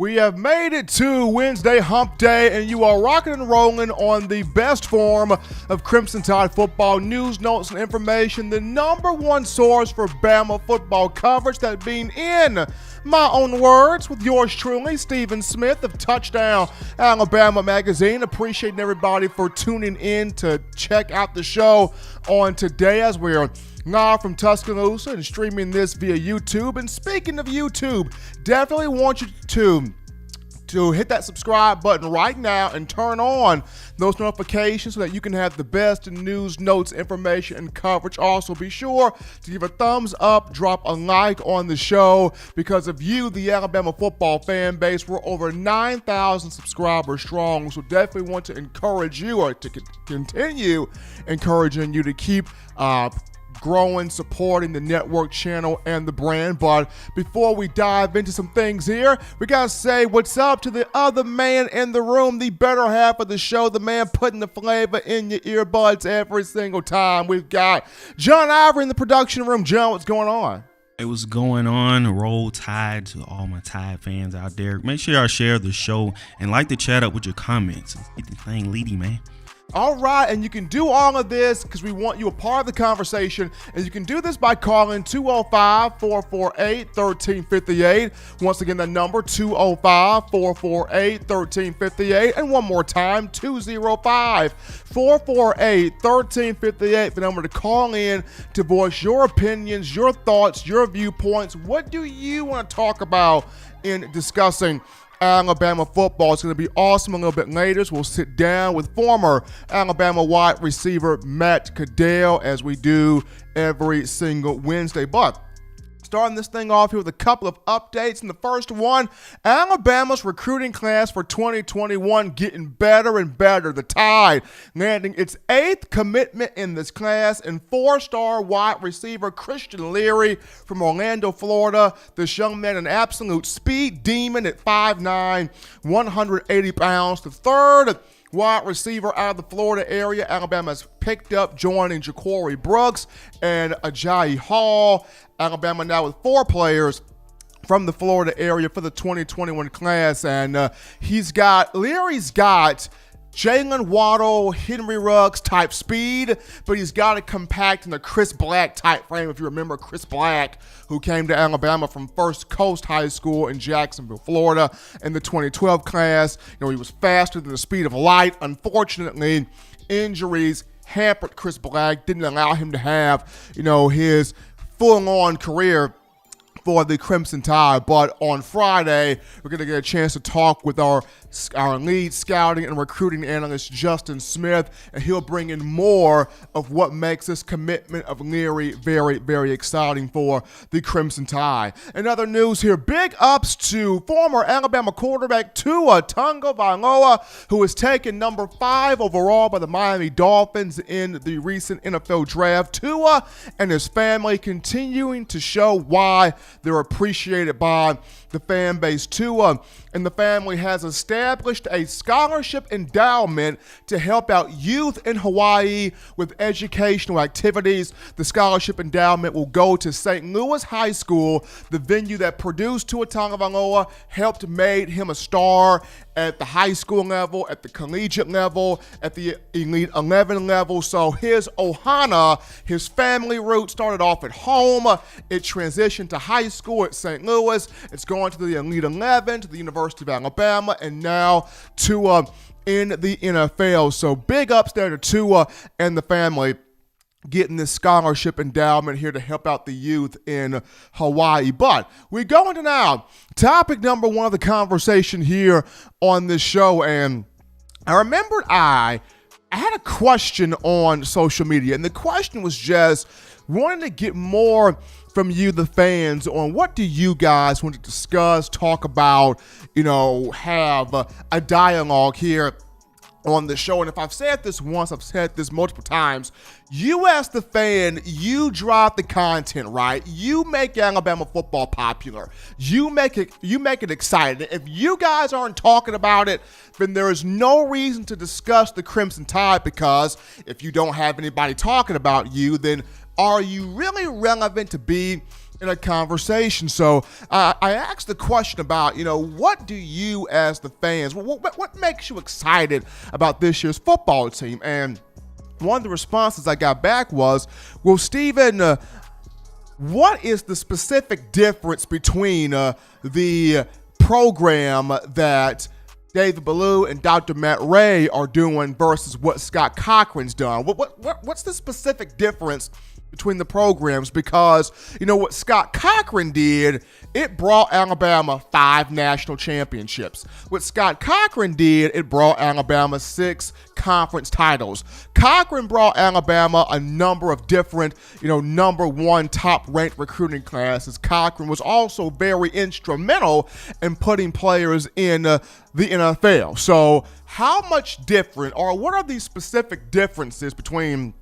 We have made it to Wednesday Hump Day, and you are rocking and rolling on the best form of Crimson Tide football news, notes, and information. The number one source for Bama football coverage, that being in my own words, with yours truly, Stephen Smith of Touchdown Alabama Magazine. Appreciating everybody for tuning in to check out the show on today as we're live from Tuscaloosa and streaming this via YouTube. And speaking of YouTube, definitely want you to hit that subscribe button right now and turn on those notifications so that you can have the best in news, notes, information, and coverage. Also, be sure to give a thumbs up, drop a like on the show. Because of you, the Alabama football fan base, we're over 9,000 subscribers strong. So definitely want to encourage you, or to continue encouraging you to keep growing, supporting the network channel and the brand. But before we dive into some things here, we gotta say what's up to the other man in the room, the better half of the show, the man putting the flavor in your earbuds every single time. We've got John Ivory in the production room. John, what's going on? Hey, what's going on? Roll Tide to all my Tide fans out there. Make sure y'all share the show and like to chat up with your comments. Let's get the thing leady, man. All right, and you can do all of this because we want you a part of the conversation, and you can do this by calling 205-448-1358. Once again, that number, 205-448-1358. And one more time, 205-448-1358, the number to call in to voice your opinions, your thoughts, your viewpoints. What do you want to talk about in discussing Alabama football? It's going to be awesome. A little bit later, so we'll sit down with former Alabama wide receiver Matt Caddell, as we do every single Wednesday. But starting this thing off here with a couple of updates. And the first one, Alabama's recruiting class for 2021 getting better and better. The Tide landing its 8th commitment in this class, and 4-star wide receiver Christian Leary from Orlando, Florida. This young man, an absolute speed demon at 5'9", 180 pounds. The third wide receiver out of the Florida area Alabama has picked up, joining Ja'Cory Brooks and Ajayi Hall. Alabama now with 4 players from the Florida area for the 2021 class, and Leary's got Jalen Waddle, Henry Ruggs type speed, but he's got it compact in the Chris Black type frame. If you remember Chris Black, who came to Alabama from First Coast High School in Jacksonville, Florida in the 2012 class. You know, he was faster than the speed of light. Unfortunately, injuries hampered Chris Black, didn't allow him to have, his full-on career for the Crimson Tide. But on Friday, we're going to get a chance to talk with our lead scouting and recruiting analyst, Justin Smith, and he'll bring in more of what makes this commitment of Leary very, very exciting for the Crimson Tide. In other news here, big ups to former Alabama quarterback Tua Tagovailoa, who was taken number 5 overall by the Miami Dolphins in the recent NFL draft. Tua and his family continuing to show why they're appreciated by the fan base. Tua and the family has established a scholarship endowment to help out youth in Hawaii with educational activities. The scholarship endowment will go to St. Louis High School, the venue that produced Tua Tagovailoa, helped made him a star at the high school level, at the collegiate level, at the Elite 11 level. So his Ohana, his family route started off at home. It transitioned to high school at St. Louis. It's going to the Elite 11, to the University of Alabama, and now Tua in the NFL. So big ups there to Tua and the family getting this scholarship endowment here to help out the youth in Hawaii. But we go into now topic number 1 of the conversation here on this show. And I remembered I had a question on social media, and the question was just wanting to get more from you, the fans, on what do you guys want to discuss, talk about, have a dialogue here on the show. And if I've said this once, I've said this multiple times. You as the fan, you drive the content, right? You make Alabama football popular. You make it exciting. If you guys aren't talking about it, then there is no reason to discuss the Crimson Tide, because if you don't have anybody talking about you, then are you really relevant to be in a conversation. So I asked the question about, what do you as the fans, what makes you excited about this year's football team? And one of the responses I got back was, well, Steven, what is the specific difference between the program that David Ballou and Dr. Matt Ray are doing versus what Scott Cochran's done? What's the specific difference between the programs? Because, what Scott Cochran did, it brought Alabama 5 national championships. What Scott Cochran did, it brought Alabama 6 conference titles. Cochran brought Alabama a number of different, number 1 top-ranked recruiting classes. Cochran was also very instrumental in putting players in the NFL. So how much different, or what are these specific differences between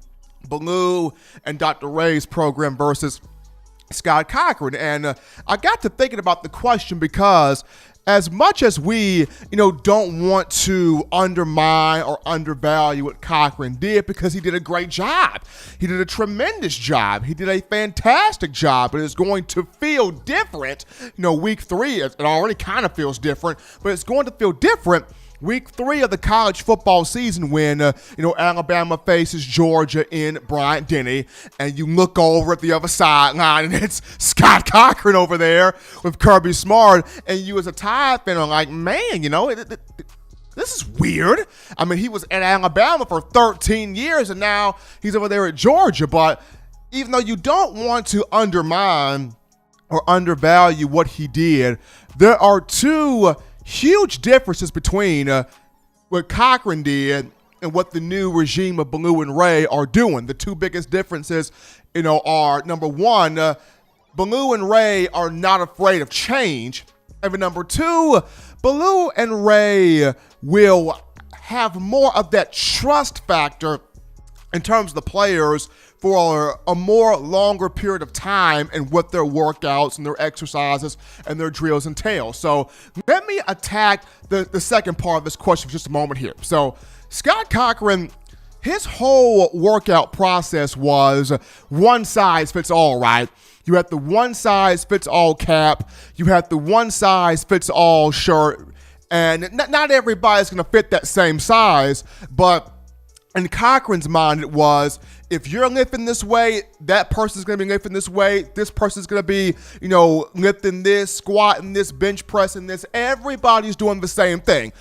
Ballou and Dr. Ray's program versus Scott Cochran? And I got to thinking about the question because as much as we, don't want to undermine or undervalue what Cochran did, because he did a great job. He did a tremendous job. He did a fantastic job. But it's going to feel different, week 3. It already kind of feels different, but it's going to feel different Week 3 of the college football season when, Alabama faces Georgia in Bryant-Denny, and you look over at the other sideline, and it's Scott Cochran over there with Kirby Smart, and you as a Tide fan are like, man, this is weird. I mean, he was at Alabama for 13 years, and now he's over there at Georgia. But even though you don't want to undermine or undervalue what he did, there are two huge differences between what Cochran did and what the new regime of Ballou and Ray are doing. The two biggest differences, are, number one, Ballou and Ray are not afraid of change. And number two, Ballou and Ray will have more of that trust factor in terms of the players for a more longer period of time and what their workouts and their exercises and their drills entail. So let me attack the second part of this question for just a moment here. So Scott Cochran, his whole workout process was one size fits all, right? You had the one size fits all cap, you had the one size fits all shirt, and not everybody's going to fit that same size, but in Cochran's mind, it was, if you're lifting this way, that person's going to be lifting this way. This person's going to be, lifting this, squatting this, bench pressing this. Everybody's doing the same thing.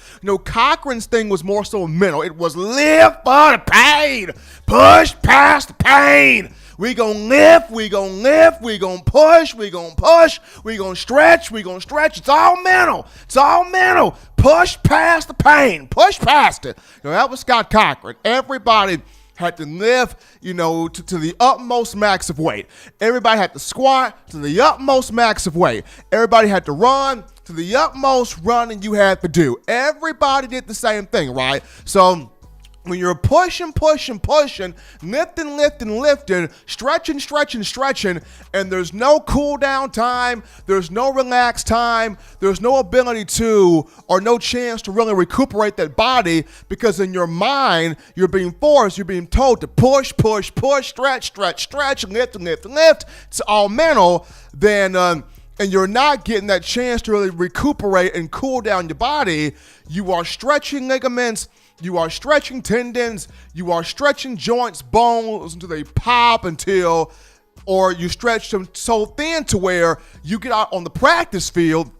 Cochran's thing was more so mental. It was lift for the pain. Push past the pain. We gonna lift, we gonna lift, we gonna push, we gonna push, we gonna stretch, we gonna stretch. It's all mental. It's all mental. Push past the pain. Push past it. That was Scott Cochran. Everybody had to lift, to the utmost max of weight. Everybody had to squat to the utmost max of weight. Everybody had to run to the utmost running you had to do. Everybody did the same thing, right? So when you're pushing, lifting, stretching, and there's no cool down time, there's no relax time, there's no ability to, or no chance to really recuperate that body, because in your mind, you're being told to push, stretch, lift. It's all mental, then, and you're not getting that chance to really recuperate and cool down your body. You are stretching ligaments, you are stretching tendons, you are stretching joints, bones until they pop or you stretch them so thin to where you get out on the practice field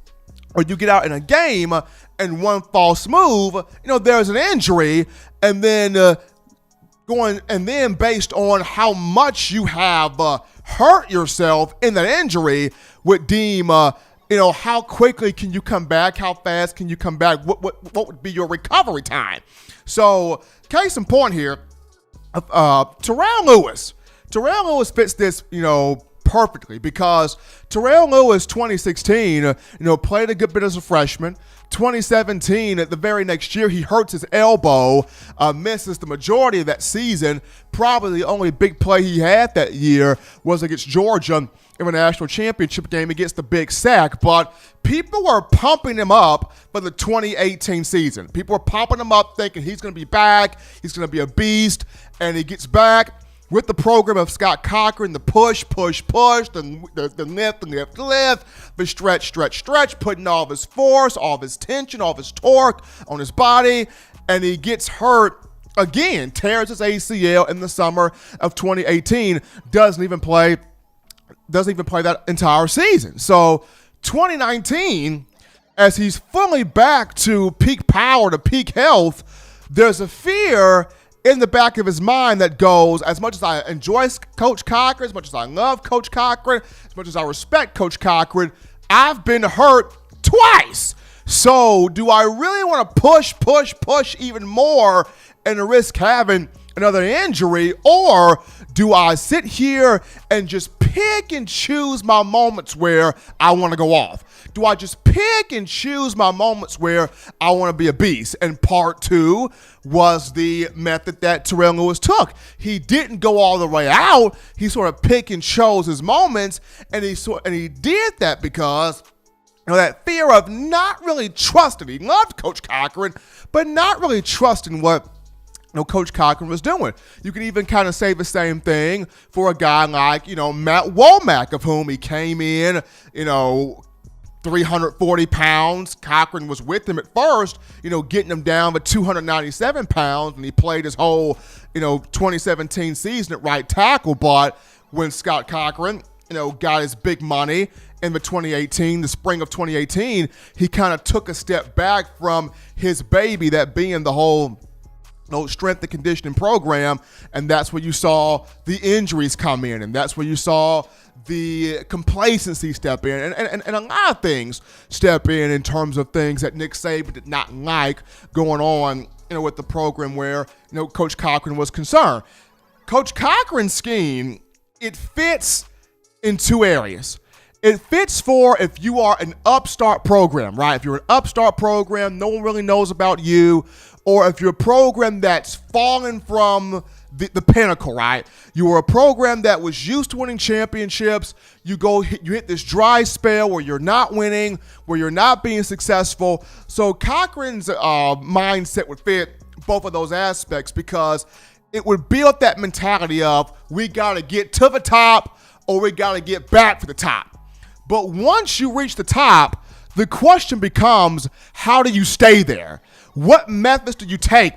or you get out in a game and one false move, there's an injury, and then based on how much you have hurt yourself in that injury would deem how quickly can you come back? How fast can you come back? What would be your recovery time? So, case in point here, Terrell Lewis. Terrell Lewis fits this, perfectly, because Terrell Lewis, 2016, played a good bit as a freshman. 2017, the very next year, he hurts his elbow, misses the majority of that season. Probably the only big play he had that year was against Georgia in a national championship game against the Big Sack. But people were pumping him up for the 2018 season. People were pumping him up thinking he's going to be back, he's going to be a beast, and he gets back. with the program of Scott Cochran, the push, the lift, the stretch, putting all of his force, all of his tension, all of his torque on his body, and he gets hurt again, tears his ACL in the summer of 2018, doesn't even play that entire season. So 2019, as he's fully back to peak power, to peak health, there's a fear in the back of his mind that goes, as much as I enjoy Coach Cochran, as much as I love Coach Cochran, as much as I respect Coach Cochran, I've been hurt twice. So do I really want to push even more and risk having another injury, or do I sit here and just pick and choose my moments where I want to go off? Do I just pick and choose my moments where I want to be a beast? And part two was the method that Terrell Lewis took. He didn't go all the way out. He sort of pick and chose his moments, and he did that because that fear of not really trusting. He loved Coach Cochran, but not really trusting what Coach Cochran was doing. You can even kind of say the same thing for a guy like, Matt Womack, of whom he came in, 340 pounds. Cochran was with him at first, getting him down to 297 pounds, and he played his whole, 2017 season at right tackle. But when Scott Cochran, got his big money in the spring of 2018, he kind of took a step back from his baby, that being the whole strength and conditioning program, and that's where you saw the injuries come in, and that's where you saw the complacency step in, and a lot of things step in terms of things that Nick Saban did not like going on, with the program where, Coach Cochran was concerned. Coach Cochran's scheme, it fits in two areas. It fits for if you are an upstart program, right? If you're an upstart program, no one really knows about you, or if you're a program that's fallen from the pinnacle, right? You were a program that was used to winning championships. You hit this dry spell where you're not winning, where you're not being successful. So Cochran's mindset would fit both of those aspects, because it would build that mentality of, we got to get to the top or we got to get back to the top. But once you reach the top, the question becomes, how do you stay there? What methods do you take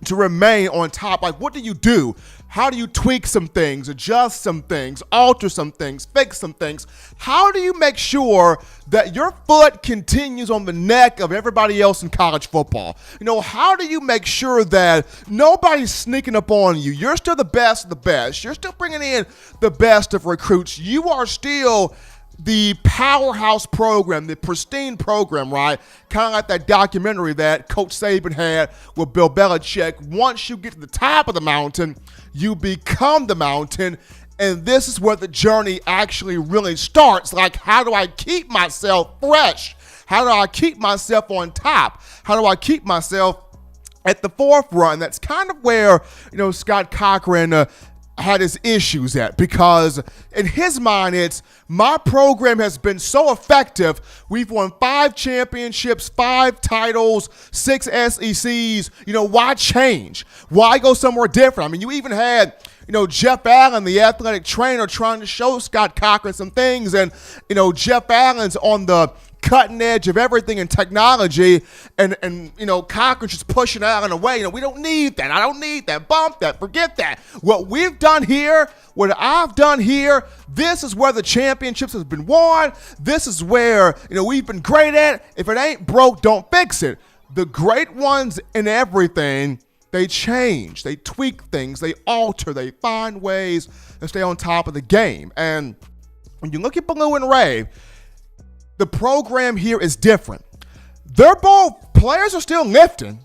to remain on top? Like, what do you do? How do you tweak some things, adjust some things, alter some things, fix some things? How do you make sure that your foot continues on the neck of everybody else in college football? How do you make sure that nobody's sneaking up on you? You're still the best of the best. You're still bringing in the best of recruits. You are still the powerhouse program, the pristine program, right? Kind of like that documentary that Coach Saban had with Bill Belichick. Once you get to the top of the mountain, you become the mountain. And this is where the journey actually really starts. Like, how do I keep myself fresh? How do I keep myself on top? How do I keep myself at the forefront? And that's kind of where, Scott Cochran had his issues at, because in his mind, it's, my program has been so effective. We've won 5 championships, 5 titles, 6 SECs. Why change? Why go somewhere different? I mean, you even had, Jeff Allen, the athletic trainer, trying to show Scott Cochran some things. And, Jeff Allen's on the cutting edge of everything in technology, and Cochran's just pushing Allen away. We don't need that. I don't need that. Bump that. Forget that. What we've done here, what I've done here, this is where the championships have been won. This is where, we've been great at. If it ain't broke, don't fix it. The great ones in everything, they change, they tweak things, they alter, they find ways to stay on top of the game. And when you look at Ballou and Ray, the program here is different. Players are still lifting,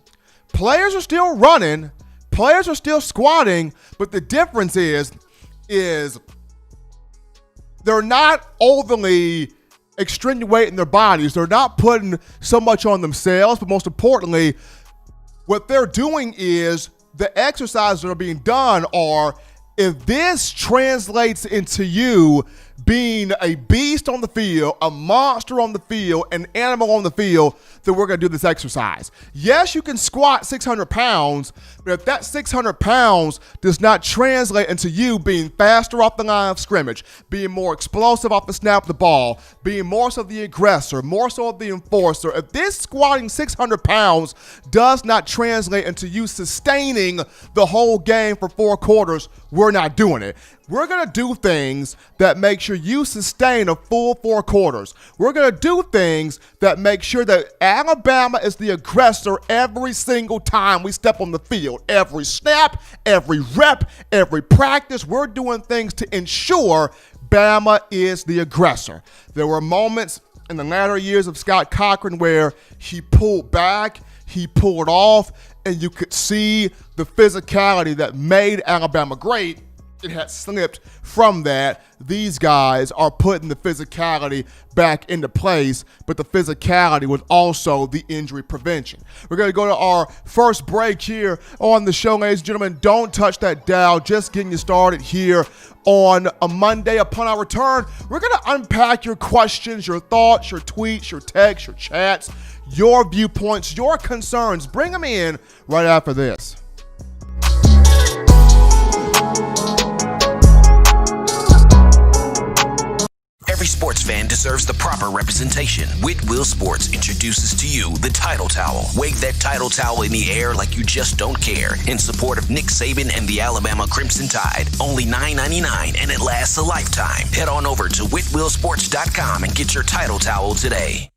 players are still running, players are still squatting, but the difference is they're not overly extenuating their bodies. They're not putting so much on themselves, but most importantly, what they're doing is the exercises that are being done are, if this translates into you being a beast on the field, a monster on the field, an animal on the field, then we're going to do this exercise. Yes, you can squat 600 pounds, but if that 600 pounds does not translate into you being faster off the line of scrimmage, being more explosive off the snap of the ball, being more so the aggressor, more so the enforcer, if this squatting 600 pounds does not translate into you sustaining the whole game for 4 quarters, we're not doing it. We're going to do things that make sure you sustain a full 4 quarters. We're going to do things that make sure that Alabama is the aggressor every single time we step on the field. Every snap, every rep, every practice, we're doing things to ensure Bama is the aggressor. There were moments in the latter years of Scott Cochran where he pulled back, he pulled off, and you could see the physicality that made Alabama great. It had slipped from that. These guys are putting the physicality back into place, but the physicality was also the injury prevention. We're going to go to our first break here on the show, ladies and gentlemen. Don't touch that dial. Just getting you started here on a Monday. Upon our return, we're going to unpack your questions, your thoughts, your tweets, your texts, your chats, your viewpoints, your concerns. Bring them in right after this. Every sports fan deserves the proper representation. Whitwell Sports introduces to you the Title Towel. Wave that Title Towel in the air like you just don't care in support of Nick Saban and the Alabama Crimson Tide. Only $9.99 and it lasts a lifetime. Head on over to whitwellsports.com and get your Title Towel today.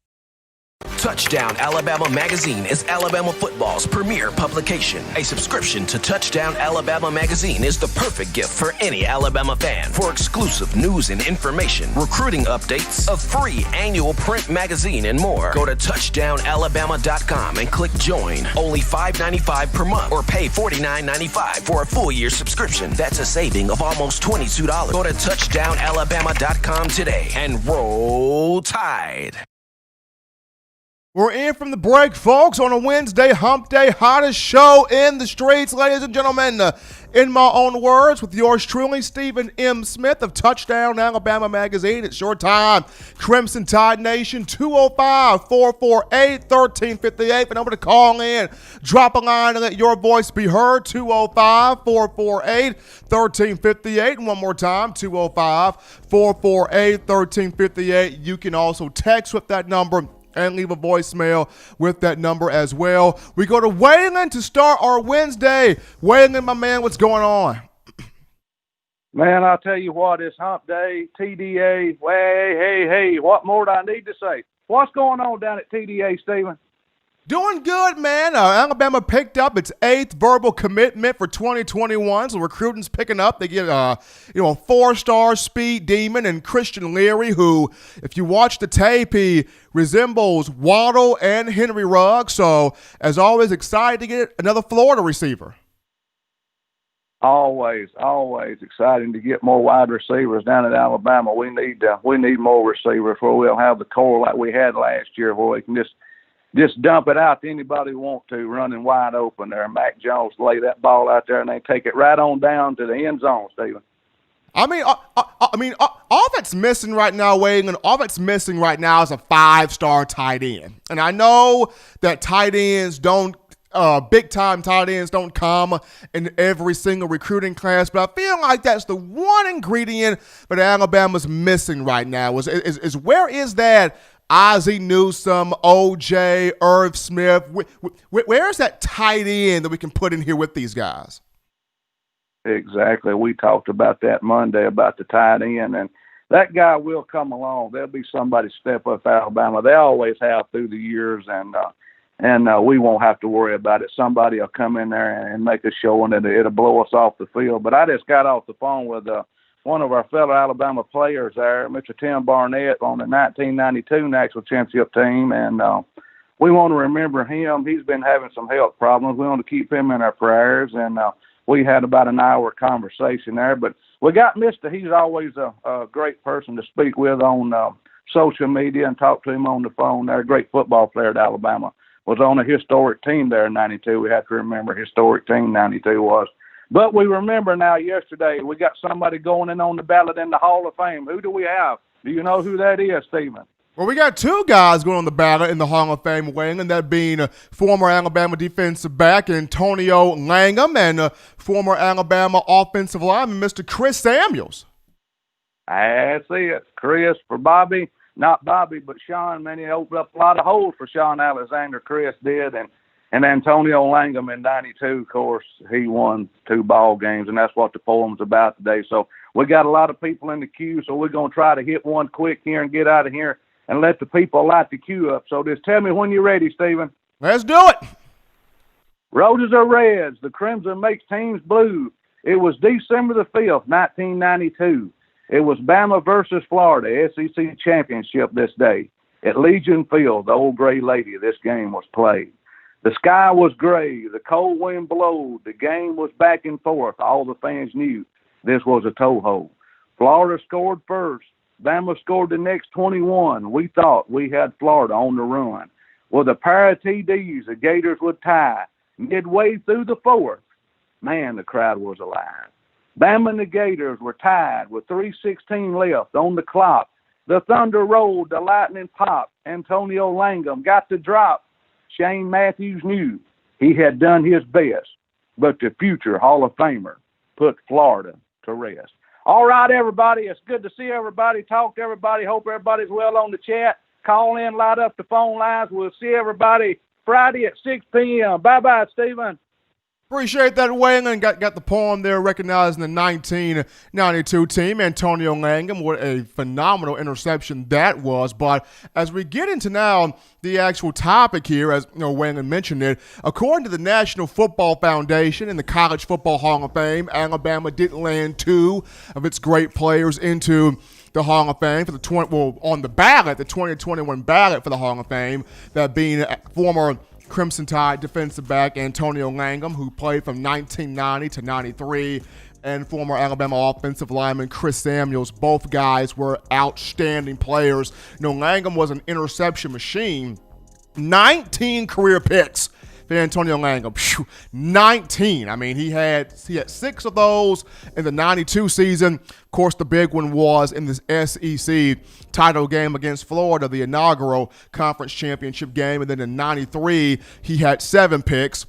Touchdown Alabama Magazine is Alabama football's premier publication. A subscription to Touchdown Alabama Magazine is the perfect gift for any Alabama fan. For exclusive news and information, recruiting updates, a free annual print magazine, and more, go to touchdownalabama.com and click join. Only $5.95 per month or pay $49.95 for a full year subscription. That's a saving of almost $22. Go to touchdownalabama.com today and roll Tide. We're in from the break, folks, on a Wednesday, hump day, hottest show in the streets, ladies and gentlemen. In my own words, with yours truly, Stephen M. Smith of Touchdown Alabama Magazine. It's your time. Crimson Tide Nation, 205-448-1358. The number to call in. Drop a line and let your voice be heard, 205-448-1358. And one more time, 205-448-1358. You can also text with that number and leave a voicemail with that number as well. We go to Waylon to start our Wednesday. Waylon, my man, what's going on? Man, I'll tell you what, it's hump day, TDA, hey, what more do I need to say? What's going on down at TDA, Stephen? Doing good, man. Alabama picked up its 8th verbal commitment for 2021, so recruiting's picking up. They get a 4-star speed demon and Christian Leary, who, if you watch the tape, he resembles Waddle and Henry Ruggs. So, as always, excited to get another Florida receiver. Always exciting to get more wide receivers down at Alabama. We need more receivers where we'll have the core like we had last year, where we can just dump it out to anybody who want to, running wide open there. Mac Jones lay that ball out there, and they take it right on down to the end zone, Stephen. I mean, all that's missing right now, Wade, and all that's missing right now is a 5-star tight end. And I know that tight ends don't, big-time tight ends don't come in every single recruiting class, but I feel like that's the one ingredient that Alabama's missing right now is where is that Ozzie Newsome, OJ, Irv Smith? Where's that tight end that we can put in here with these guys? Exactly. We talked about that Monday about the tight end, and that guy will come along. There'll be somebody step up Alabama. They always have through the years, and we won't have to worry about it. Somebody will come in there and make a show, and it'll blow us off the field. But I just got off the phone with one of our fellow Alabama players there, Mr. Tim Barnett, on the 1992 National Championship team, and we want to remember him. He's been having some health problems. We want to keep him in our prayers, and we had about an hour conversation there. But we got Mr. He's always a great person to speak with on social media and talk to him on the phone there. Great football player at Alabama. Was on a historic team there in 92. We have to remember historic team 92 was. But we remember now yesterday we got somebody going in on the ballot in the Hall of Fame. Who do we have? Do you know who that is, Stephen? Well, we got two guys going on the ballot in the Hall of Fame, Wayne, and that being former Alabama defensive back Antonio Langham and former Alabama offensive lineman Mr. Chris Samuels. That's it. Chris for Bobby. Not Bobby, but Sean. Man, he opened up a lot of holes for Sean Alexander. Chris did, and Antonio Langham in '92, of course, he won 2 ball games, and that's what the poem's about today. So we got a lot of people in the queue, so we're going to try to hit one quick here and get out of here and let the people light the queue up. So just tell me when you're ready, Stephen. Let's do it. Roses are reds. The Crimson makes teams blue. It was December the 5th, 1992. It was Bama versus Florida, SEC championship this day. At Legion Field, the old gray lady, this game was played. The sky was gray. The cold wind blowed. The game was back and forth. All the fans knew this was a toehold. Florida scored first. Bama scored the next 21. We thought we had Florida on the run. With a pair of TDs, the Gators would tie. Midway through the fourth, man, the crowd was alive. Bama and the Gators were tied with 3:16 left on the clock. The thunder rolled, the lightning popped. Antonio Langham got the drop. Shane Matthews knew he had done his best, but the future Hall of Famer put Florida to rest. All right, everybody, it's good to see everybody, talk to everybody. Hope everybody's well on the chat. Call in, light up the phone lines. We'll see everybody Friday at 6 p.m. Bye-bye, Stephen. Appreciate that, Wayne, and got the poem there recognizing the 1992 team. Antonio Langham, what a phenomenal interception that was. But as we get into now the actual topic here, as Wayne mentioned it, according to the National Football Foundation and the College Football Hall of Fame, Alabama did land 2 of its great players into the Hall of Fame for on the ballot, the 2021 ballot for the Hall of Fame, that being former Crimson Tide defensive back Antonio Langham, who played from 1990 to 93, and former Alabama offensive lineman Chris Samuels. Both guys were outstanding players. Langham was an interception machine. 19 career picks for Antonio Langham. 19. I mean, he had 6 of those in the 92 season. Of course, the big one was in this SEC title game against Florida, the inaugural conference championship game. And then in 93, he had 7 picks.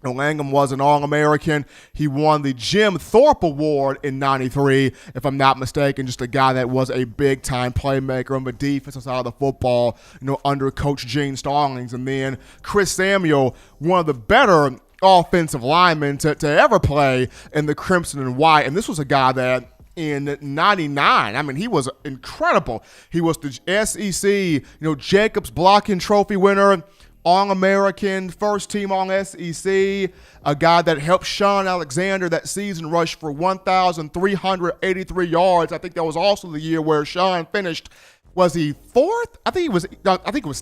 Langham was an All-American. He won the Jim Thorpe Award in 93, if I'm not mistaken. Just a guy that was a big-time playmaker on the defensive side of the football, under Coach Gene Stallings. And then Chris Samuel, one of the better offensive linemen to ever play in the Crimson and White. And this was a guy that in 99, I mean, he was incredible. He was the SEC, Jacobs Blocking Trophy winner, All-American, first team on SEC, a guy that helped Sean Alexander that season rush for 1,383 yards. I think that was also the year where Sean finished, was he 4th? I think it was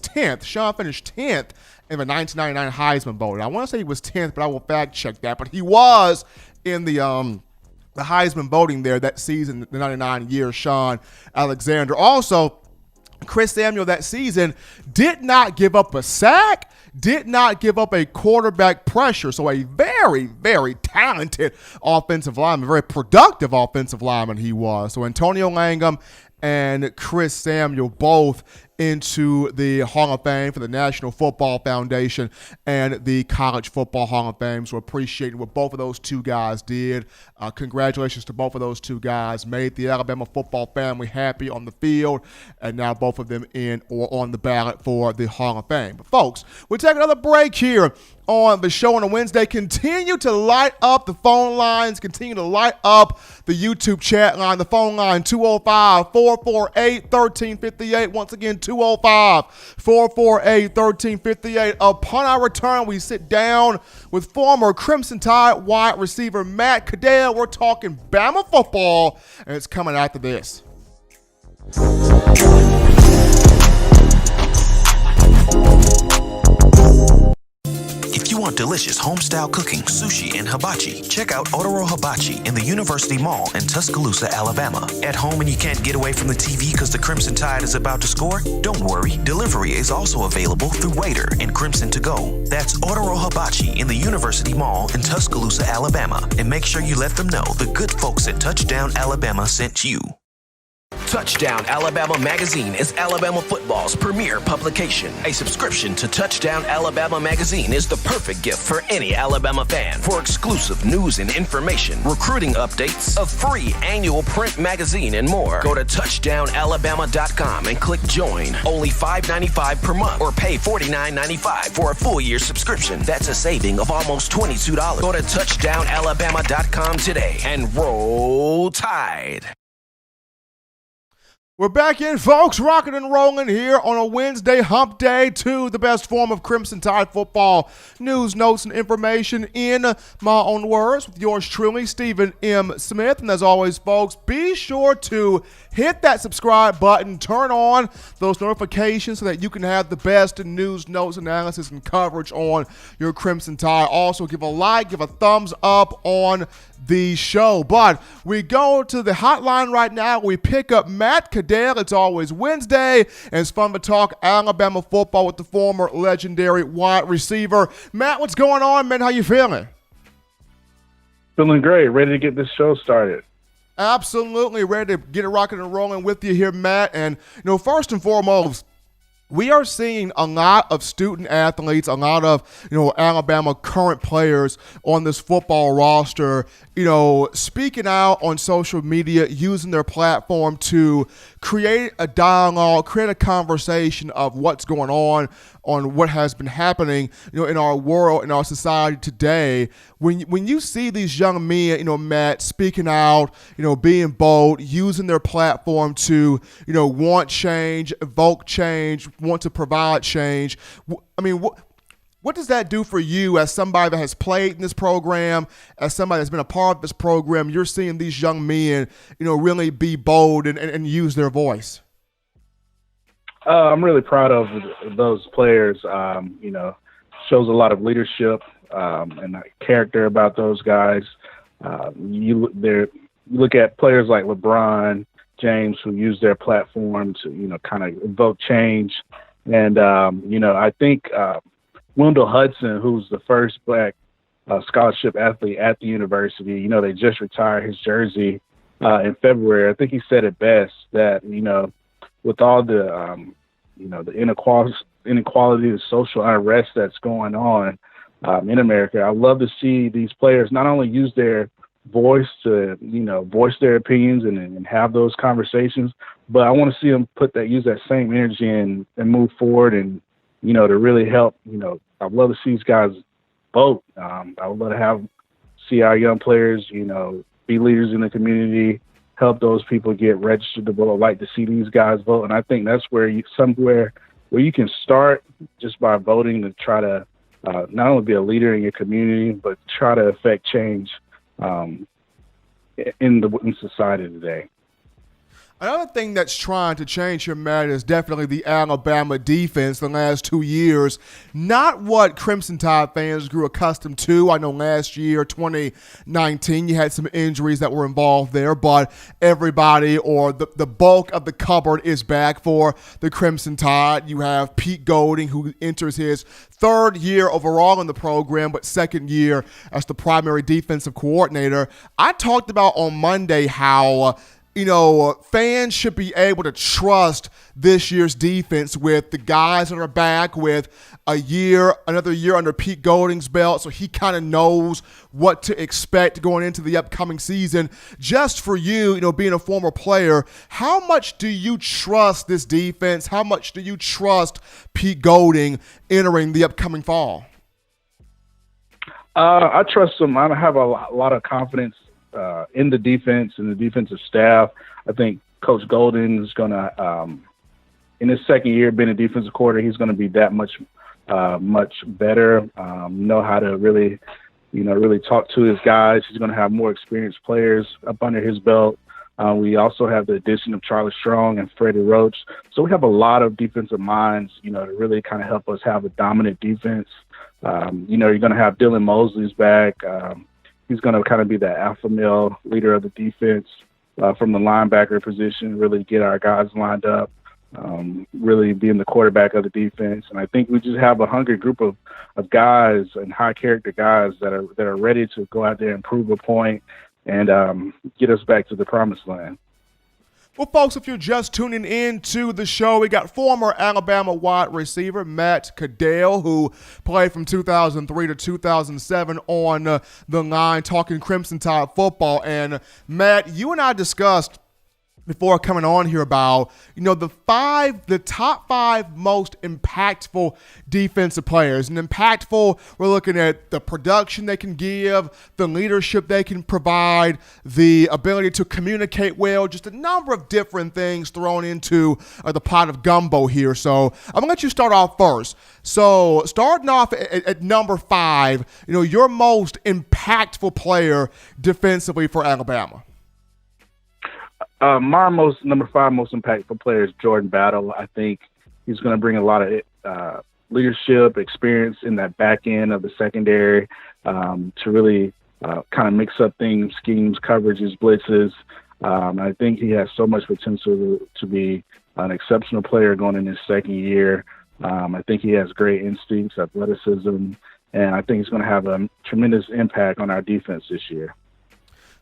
10th. Sean finished 10th in the 1999 Heisman voting. I want to say he was 10th, but I will fact check that. But he was in the Heisman voting there that season, the 99 year, Sean Alexander. Also, Chris Samuel that season did not give up a sack, did not give up a quarterback pressure. So a very, very talented offensive lineman, very productive offensive lineman he was. So Antonio Langham and Chris Samuel both into the Hall of Fame for the National Football Foundation and the College Football Hall of Fame. So appreciating what both of those two guys did. Congratulations to both of those two guys. Made the Alabama football family happy on the field, and now both of them in or on the ballot for the Hall of Fame. But folks, we'll take another break here on the show on a Wednesday. Continue to light up the phone lines. Continue to light up the YouTube chat line. The phone line, 205-448-1358. Once again, 205-448-1358. Upon our return, we sit down with former Crimson Tide wide receiver Matt Caddell. We're talking Bama football, and it's coming after this. If you want delicious home-style cooking, sushi, and hibachi, check out Otoro Hibachi in the University Mall in Tuscaloosa, Alabama. At home and you can't get away from the TV because the Crimson Tide is about to score? Don't worry. Delivery is also available through Waitr and Crimson2go. That's Otoro Hibachi in the University Mall in Tuscaloosa, Alabama. And make sure you let them know the good folks at Touchdown Alabama sent you. Touchdown Alabama Magazine is Alabama football's premier publication. A subscription to Touchdown Alabama Magazine is the perfect gift for any Alabama fan. For exclusive news and information, recruiting updates, a free annual print magazine, and more, go to touchdownalabama.com and click join. Only $5.95 per month or pay $49.95 for a full year subscription. That's a saving of almost $22. Go to touchdownalabama.com today and roll Tide. We're back in, folks, rocking and rolling here on a Wednesday hump day to the best form of Crimson Tide football news, notes, and information in my own words with yours truly, Stephen M. Smith. And as always, folks, be sure to hit that subscribe button, turn on those notifications so that you can have the best news, notes, analysis, and coverage on your Crimson Tide. Also, give a like, give a thumbs up on the show. But we go to the hotline right now. We pick up Matt Caddell. It's always Wednesday, and it's fun to talk Alabama football with the former legendary wide receiver. Matt, what's going on, man? How you feeling? Feeling great. Ready to get this show started. Absolutely ready to get it rocking and rolling with you here, Matt. And, first and foremost, we are seeing a lot of student athletes, a lot of, Alabama current players on this football roster, speaking out on social media, using their platform to create a dialogue, create a conversation of what's going on what has been happening, in our world, in our society today. When you see these young men, Matt, speaking out, being bold, using their platform to, want change, evoke change, want to provide change. I mean, what does that do for you as somebody that has played in this program, as somebody that's been a part of this program? You're seeing these young men, really be bold and use their voice. I'm really proud of those players. Shows a lot of leadership and character about those guys. You look at players like LeBron James, who use their platform to, kind of evoke change. And, I think Wendell Hudson, who's the first black scholarship athlete at the university, they just retired his jersey in February. I think he said it best that, with all the, the inequality, the social unrest that's going on in America, I love to see these players not only use their voice to, voice their opinions and have those conversations, but I want to see them use that same energy and move forward and, to really help. I'd love to see these guys vote. I would love to see our young players, be leaders in the community, help those people get registered to vote. I'd like to see these guys vote. And I think that's somewhere where you can start just by voting to try to not only be a leader in your community, but try to affect change in society today. Another thing that's trying to change here, Matt, is definitely the Alabama defense the last 2 years. Not what Crimson Tide fans grew accustomed to. I know last year, 2019, you had some injuries that were involved there, but everybody or the bulk of the cupboard is back for the Crimson Tide. You have Pete Golding, who enters his third year overall in the program, but second year as the primary defensive coordinator. I talked about on Monday how fans should be able to trust this year's defense with the guys that are back with another year under Pete Golding's belt, so he kind of knows what to expect going into the upcoming season. Just for you, being a former player, how much do you trust this defense? How much do you trust Pete Golding entering the upcoming fall? I trust him. I have a lot of confidence in the defense and the defensive staff. I think Coach Golden is going to, in his second year being a defensive coordinator, he's going to be that much better, know how to really talk to his guys. He's going to have more experienced players up under his belt. We also have the addition of Charlie Strong and Freddie Roach. So we have a lot of defensive minds, to really kind of help us have a dominant defense You're going to have Dylan Mosley's back. He's going to kind of be the alpha male leader of the defense from the linebacker position, really get our guys lined up, really being the quarterback of the defense. And I think we just have a hungry group of guys and high character guys that are ready to go out there and prove a point and get us back to the promised land. Well, folks, if you're just tuning in to the show, we got former Alabama wide receiver Matt Caddell, who played from 2003 to 2007 on the line, talking Crimson Tide football. And, Matt, you and I discussed before coming on here about, the top 5 most impactful defensive players. And impactful, we're looking at the production they can give, the leadership they can provide, the ability to communicate well, just a number of different things thrown into the pot of gumbo here. So I'm going to let you start off first. So starting off at number 5, your most impactful player defensively for Alabama. My number 5 most impactful player is Jordan Battle. I think he's going to bring a lot of leadership experience in that back end of the secondary to really kind of mix up things, schemes, coverages, blitzes. I think he has so much potential to be an exceptional player going in his second year. I think he has great instincts, athleticism, and I think he's going to have a tremendous impact on our defense this year.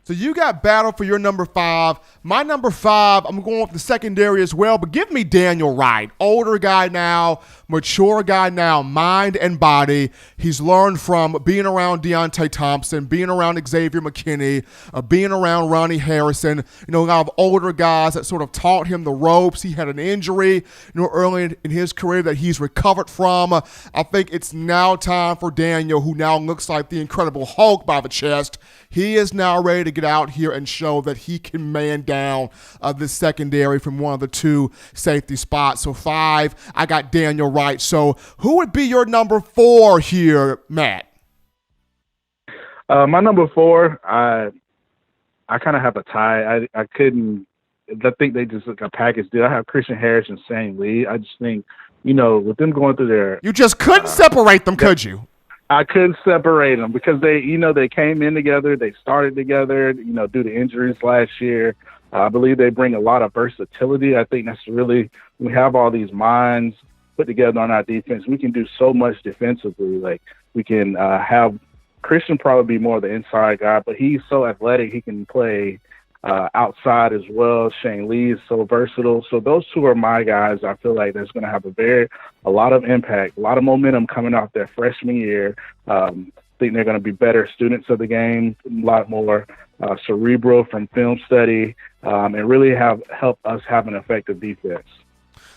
So you got Battle for your number 5. My number 5, I'm going with the secondary as well, but give me Daniel Wright. Older guy now, mature guy now, mind and body. He's learned from being around Deontay Thompson, being around Xavier McKinney, being around Ronnie Harrison. A lot of older guys that sort of taught him the ropes. He had an injury, early in his career that he's recovered from. I think it's now time for Daniel, who now looks like the Incredible Hulk by the chest. He is now ready to get out here and show that he can man down this secondary from one of the 2 safety spots. So 5, I got Daniel Wright. So who would be your number 4 here, Matt? My number 4, I kind of have a tie. I think they just look a package deal. I have Christian Harris and Shane Lee. I just think, with them going through their... You just couldn't separate them, could you? I couldn't separate them because they came in together, they started together, due to injuries last year. I believe they bring a lot of versatility. I think that's really, we have all these minds put together on our defense. We can do so much defensively. Like we can have Christian probably be more the inside guy, but he's so athletic. He can play outside as well. Shane Lee is so versatile. So those 2 are my guys. I feel like that's going to have a lot of impact, a lot of momentum coming off their freshman year. I think they're going to be better students of the game, a lot more cerebral from film study, and really help us have an effective defense.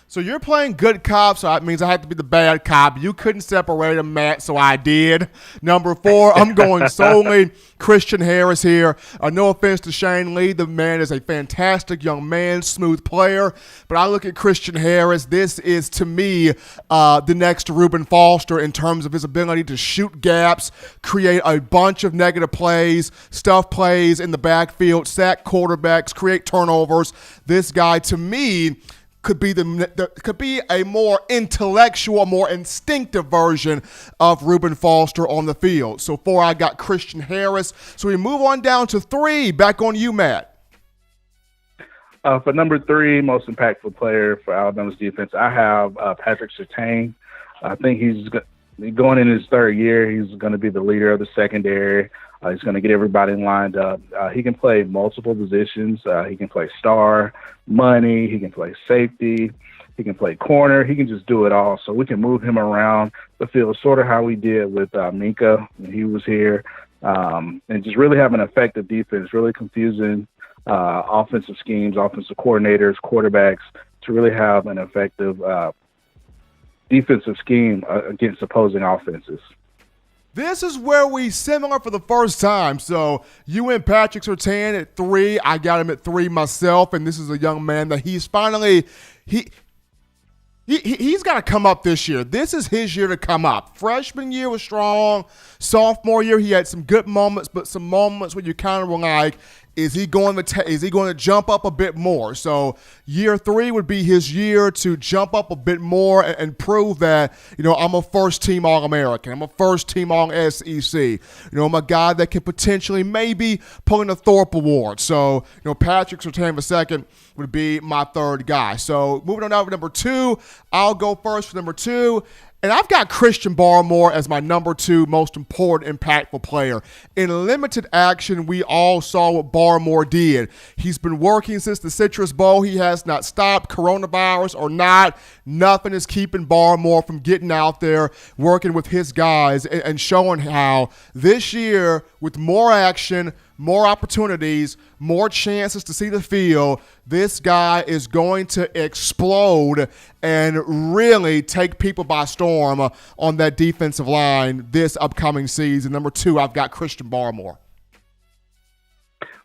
So you're playing good cop, so that means I have to be the bad cop. You couldn't separate them, Matt, so I did. Number 4, I'm going solely Christian Harris here. No offense to Shane Lee. The man is a fantastic young man, smooth player. But I look at Christian Harris. This is, to me, the next Reuben Foster in terms of his ability to shoot gaps, create a bunch of negative plays, stuff plays in the backfield, sack quarterbacks, create turnovers. This guy, to me, could be a more intellectual, more instinctive version of Reuben Foster on the field. So 4, I got Christian Harris. So we move on down to 3. Back on you, Matt. For number 3, most impactful player for Alabama's defense, I have Patrick Surtain. I think he's going in his 3rd year. He's going to be the leader of the secondary. He's going to get everybody lined up. He can play multiple positions. He can play star, money. He can play safety. He can play corner. He can just do it all. So we can move him around the field, sort of how we did with Minka when he was here, and just really have an effective defense, really confusing offensive schemes, offensive coordinators, quarterbacks to really have an effective defensive scheme against opposing offenses. This is where we similar for the first time. So you and Patrick Surtain at 3. I got him at 3 myself, and this is a young man that he's finally he's got to come up this year. This is his year to come up. Freshman year was strong. Sophomore year he had some good moments, but some moments where you kind of were like, Is he going to jump up a bit more? So year 3 would be his year to jump up a bit more and prove that, I'm a first-team All-American. I'm a first-team All-SEC. I'm a guy that can potentially maybe pull in a Thorpe Award. So, Patrick Surtain II would be my third guy. So moving on down to number 2, I'll go first for number 2. And I've got Christian Barmore as my number 2 most important, impactful player. In limited action, we all saw what Barmore did. He's been working since the Citrus Bowl. He has not stopped, coronavirus or not. Nothing is keeping Barmore from getting out there, working with his guys, and showing how this year, with more action, more opportunities, more chances to see the field, this guy is going to explode and really take people by storm on that defensive line this upcoming season. Number 2, I've got Christian Barmore.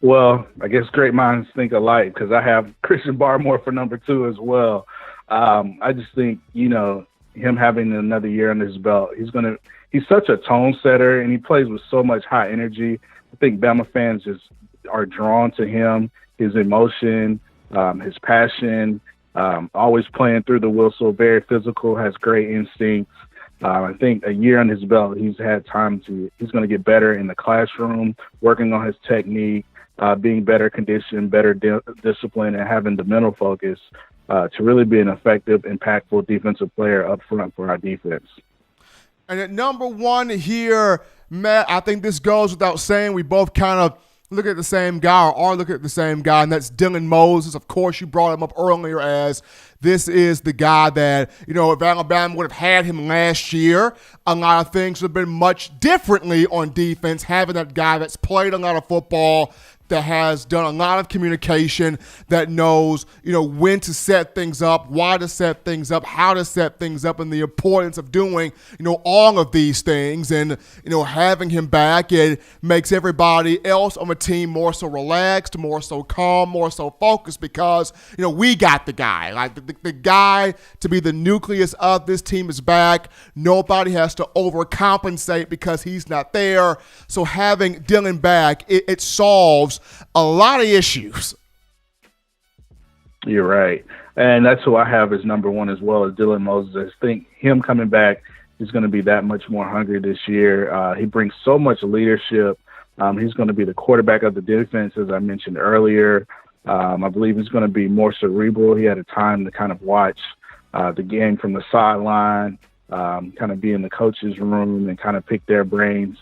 Well, I guess great minds think alike, because I have Christian Barmore for number 2 as well. I just think, him having another year on his belt, he's such a tone setter, and he plays with so much high energy. I think Bama fans just are drawn to him, his emotion, his passion, always playing through the whistle, very physical, has great instincts. I think a year on his belt, he's going to get better in the classroom, working on his technique, being better conditioned, better discipline, and having the mental focus to really be an effective, impactful defensive player up front for our defense. And at number 1 here, Matt, I think this goes without saying. We both kind of look at the same guy or are looking at the same guy, and that's Dylan Moses. Of course, you brought him up earlier as this is the guy that, if Alabama would have had him last year, a lot of things would have been much differently on defense, having that guy that's played a lot of football, that has done a lot of communication, that knows, when to set things up, why to set things up, how to set things up, and the importance of doing, all of these things. And, having him back, it makes everybody else on the team more so relaxed, more so calm, more so focused, because, we got the guy. Like the guy to be the nucleus of this team is back. Nobody has to overcompensate because he's not there. So having Dylan back, it solves a lot of issues. You're right. And that's who I have as number 1 as well, as Dylan Moses. I think him coming back is going to be that much more hungry this year. He brings so much leadership. He's going to be the quarterback of the defense, as I mentioned earlier. I believe he's going to be more cerebral. He had a time to kind of watch the game from the sideline, kind of be in the coach's room and kind of pick their brains.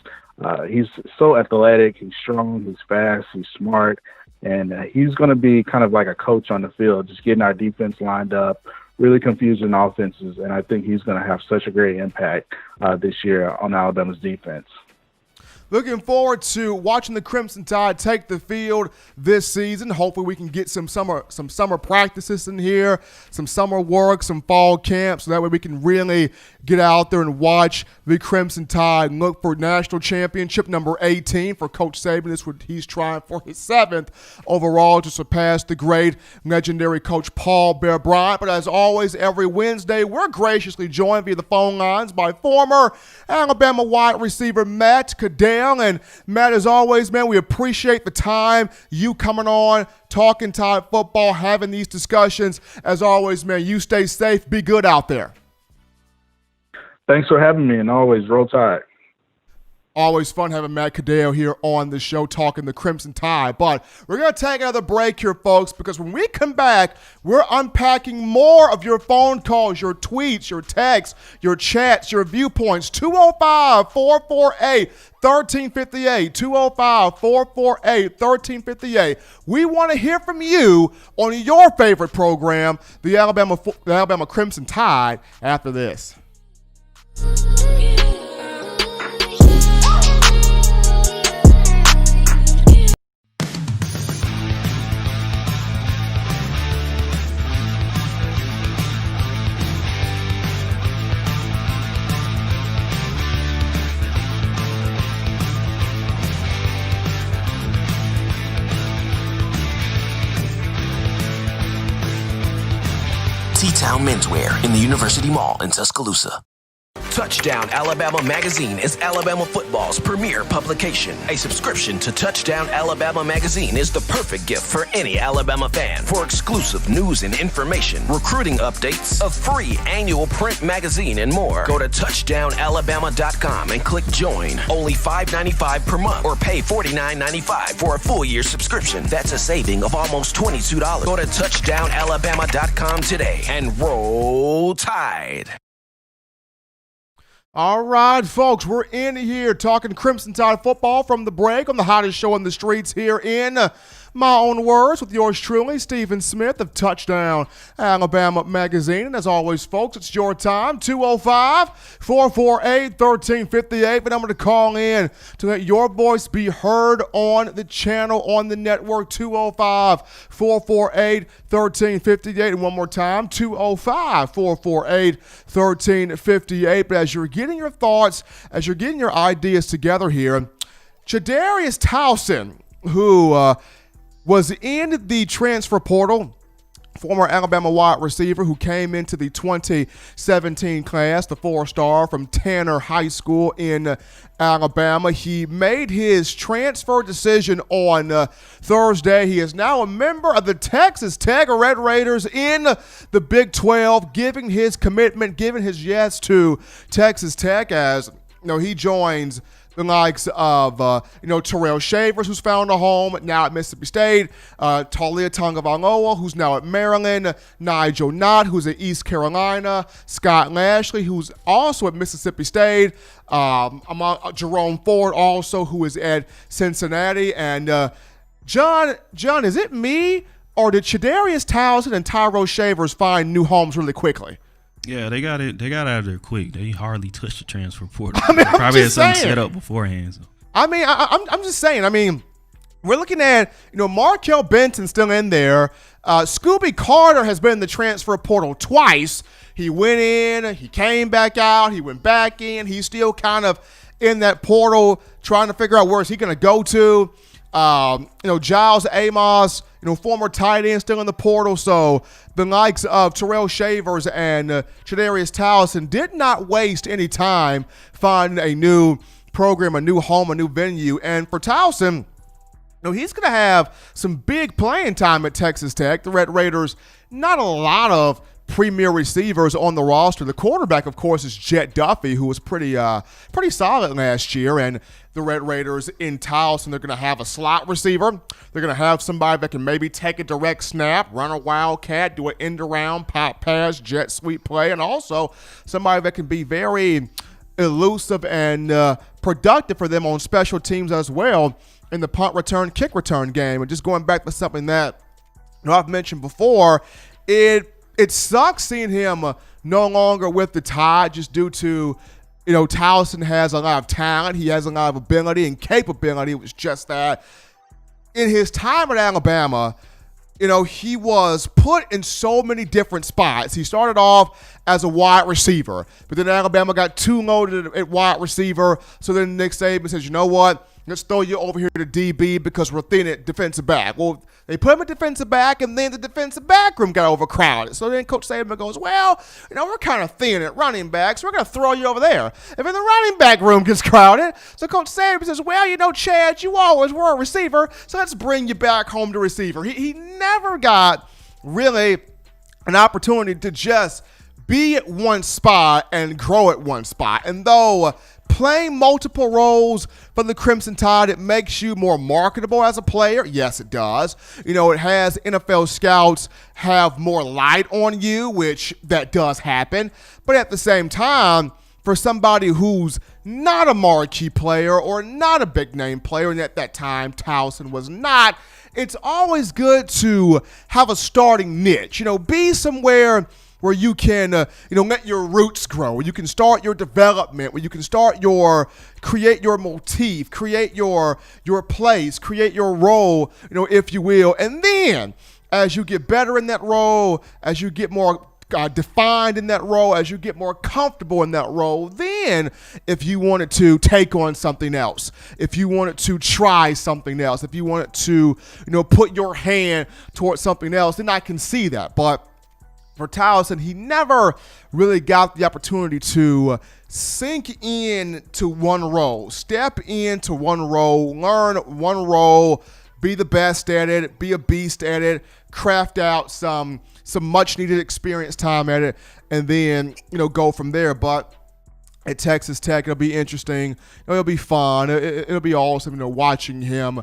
He's so athletic, he's strong, he's fast, he's smart, and he's going to be kind of like a coach on the field, just getting our defense lined up, really confusing offenses, and I think he's going to have such a great impact this year on Alabama's defense. Looking forward to watching the Crimson Tide take the field this season. Hopefully we can get some summer practices in here, some summer work, some fall camp, so that way we can really get out there and watch the Crimson Tide and look for national championship number 18 for Coach Saban. This is what he's trying for his 7th overall to surpass the great legendary Coach Paul Bear Bryant. But as always, every Wednesday, we're graciously joined via the phone lines by former Alabama wide receiver Matt Caddell. And Matt, as always, man, we appreciate the time, you coming on, talking Tide football, having these discussions. As always, man, you stay safe, be good out there. Thanks for having me, and always roll Tide. Always fun having Matt Caddell here on the show talking the Crimson Tide. But we're going to take another break here, folks, because when we come back, we're unpacking more of your phone calls, your tweets, your texts, your chats, your viewpoints. 205-448-1358. 205-448-1358. We want to hear from you on your favorite program, the Alabama Crimson Tide, after this. T-Town Menswear in the University Mall in Tuscaloosa. Touchdown Alabama Magazine is Alabama football's premier publication. A subscription to Touchdown Alabama Magazine is the perfect gift for any Alabama fan. For exclusive news and information, recruiting updates, a free annual print magazine, and more, go to touchdownalabama.com and click join. Only $5.95 per month or pay $49.95 for a full year subscription. That's a saving of almost $22. Go to touchdownalabama.com today and roll Tide. All right, folks, we're in here talking Crimson Tide football from the break on the hottest show in the streets here in my own words with yours truly, Stephen Smith of Touchdown Alabama Magazine. And as always, folks, it's your time, 205-448-1358. The number to call in to let your voice be heard on the channel, on the network, 205-448-1358. And one more time, 205-448-1358. But as you're getting your thoughts, as you're getting your ideas together here, Jadarius Towson, who was in the transfer portal, former Alabama wide receiver who came into the 2017 class, the 4-star from Tanner High School in Alabama. He made his transfer decision on Thursday. He is now a member of the Texas Tech Red Raiders in the Big 12, giving his commitment, giving his yes to Texas Tech as he joins the likes of, Terrell Shavers, who's found a home now at Mississippi State, Talia Tagovailoa, who's now at Maryland, Nigel Knott, who's at East Carolina, Scott Lashley, who's also at Mississippi State, Jerome Ford also, who is at Cincinnati. And John, is it me, or did Jadarius Towson and Tyrone Shavers find new homes really quickly? Yeah, they got out of there quick. They hardly touched the transfer portal. I mean, they probably had something set up beforehand. So. I mean, I'm just saying. I mean, we're looking at, Markel Benson still in there. Scooby Carter has been in the transfer portal twice. He went in, he came back out, he went back in. He's still kind of in that portal trying to figure out where is he going to go to. Giles Amos, former tight end, still in the portal. So the likes of Terrell Shavers and Jadarius Towson did not waste any time finding a new program, a new home, a new venue. And for Towson, he's going to have some big playing time at Texas Tech. The Red Raiders, not a lot of premier receivers on the roster. The quarterback, of course, is Jet Duffy, who was pretty solid last year. And the Red Raiders in Towson, they're going to have a slot receiver. They're going to have somebody that can maybe take a direct snap, run a wildcat, do an end-around, pop pass, jet sweep play, and also somebody that can be very elusive and productive for them on special teams as well in the punt return, kick return game. And just going back to something that I've mentioned before, it sucks seeing him no longer with the Tide just due to, Towson has a lot of talent. He has a lot of ability and capability. It was just that in his time at Alabama, he was put in so many different spots. He started off as a wide receiver, but then Alabama got too loaded at wide receiver. So then Nick Saban says, you know what? Let's throw you over here to DB because we're thin at defensive back. Well, they put him at defensive back, and then the defensive back room got overcrowded. So then Coach Saban goes, well, we're kind of thin at running back, so we're going to throw you over there. And then the running back room gets crowded. So Coach Saban says, well, Chad, you always were a receiver, so let's bring you back home to receiver. He never got really an opportunity to just be at one spot and grow at one spot. And though playing multiple roles for the Crimson Tide, it makes you more marketable as a player. Yes, it does. It has NFL scouts have more light on you, which that does happen. But at the same time, for somebody who's not a marquee player or not a big name player, and at that time Towson was not, it's always good to have a starting niche. Be somewhere where you can, let your roots grow, where you can start your development, where you can create your motif, create your place, create your role, if you will. And then as you get better in that role, as you get more defined in that role, as you get more comfortable in that role, then if you wanted to take on something else, if you wanted to try something else, if you wanted to, put your hand towards something else, then I can see that. But for Towson, he never really got the opportunity to sink in to one role. Step into one role, learn one role, be the best at it, be a beast at it, craft out some much needed experience time at it, and then, go from there. But at Texas Tech, it'll be interesting. It'll be fun. It'll be awesome, watching him,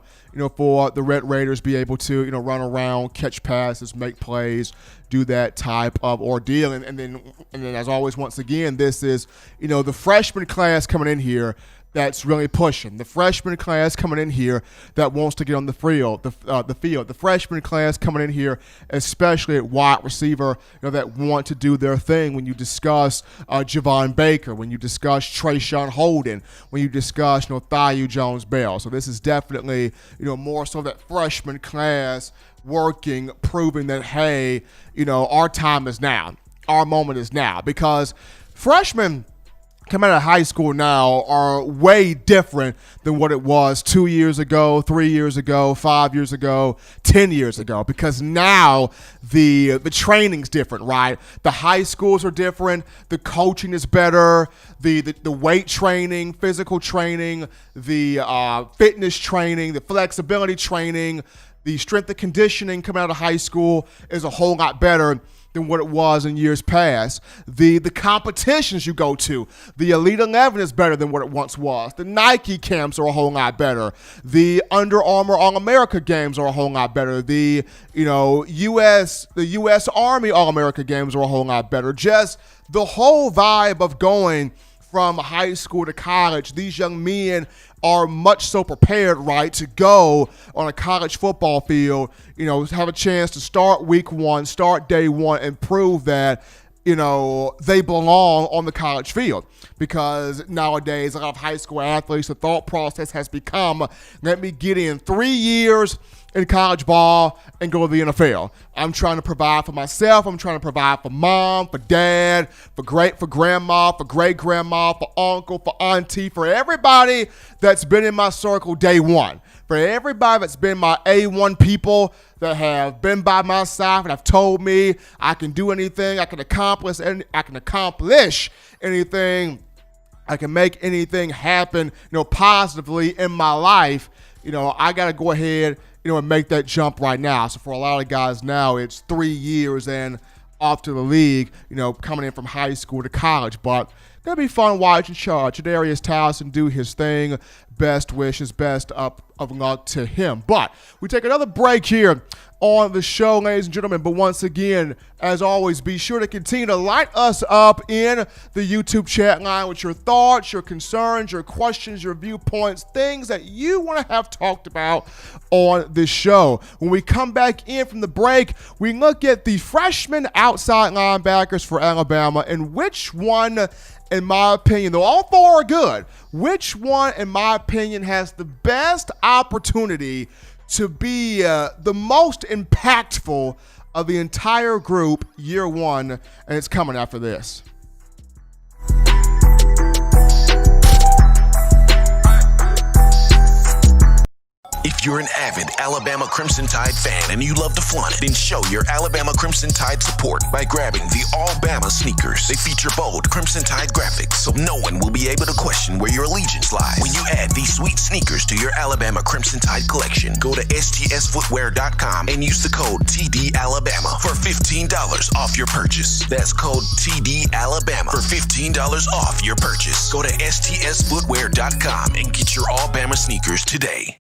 for the Red Raiders be able to, run around, catch passes, make plays, do that type of ordeal. And then as always, once again, this is, the freshman class coming in here that's really pushing. The freshman class coming in here that wants to get on the field. The freshman class coming in here, especially at wide receiver, that want to do their thing. When you discuss Javon Baker, when you discuss Trayshawn Holden, when you discuss Thiu Jones-Bell. So this is definitely more so that freshman class working, proving that, hey, our time is now. Our moment is now. Because freshmen coming out of high school now are way different than what it was 2 years ago, 3 years ago, 5 years ago, 10 years ago, because now the training's different, right? The high schools are different, the coaching is better, the weight training, physical training, the fitness training, the flexibility training, the strength and conditioning coming out of high school is a whole lot better than what it was in years past. The competitions you go to, the Elite 11 is better than what it once was. The Nike camps are a whole lot better. The Under Armour All-America games are a whole lot better. The U.S. Army All-America games are a whole lot better. Just the whole vibe of going from high school to college, these young men are much so prepared, right, to go on a college football field, have a chance to start week one, start day one, and prove that, they belong on the college field. Because nowadays, a lot of high school athletes, the thought process has become, let me get in 3 years in college ball and go to the NFL. I'm trying to provide for myself. I'm trying to provide for mom, for dad, for grandma, for great-grandma, for uncle, for auntie, for everybody that's been in my circle day one. For everybody that's been my A1 people that have been by my side and have told me I can do anything, I can accomplish anything, I can make anything happen, positively in my life. I got to go ahead, and make that jump right now. So for a lot of guys now, it's 3 years and off to the league, coming in from high school to college. But gonna be fun watching Chadarius Towson do his thing. Best wishes, best of luck to him. But we take another break here on the show, ladies and gentlemen. But once again, as always, be sure to continue to light us up in the YouTube chat line with your thoughts, your concerns, your questions, your viewpoints, things that you want to have talked about on this show. When we come back in from the break, we look at the freshman outside linebackers for Alabama and which one, in my opinion, though all four are good, which one, in my opinion, has the best opportunity to be the most impactful of the entire group year one, and it's coming after this. If you're an avid Alabama Crimson Tide fan and you love to flaunt it, then show your Alabama Crimson Tide support by grabbing the All-Bama sneakers. They feature bold Crimson Tide graphics, so no one will be able to question where your allegiance lies. When you add these sweet sneakers to your Alabama Crimson Tide collection, go to stsfootwear.com and use the code TDAlabama for $15 off your purchase. That's code TDAlabama for $15 off your purchase. Go to stsfootwear.com and get your All-Bama sneakers today.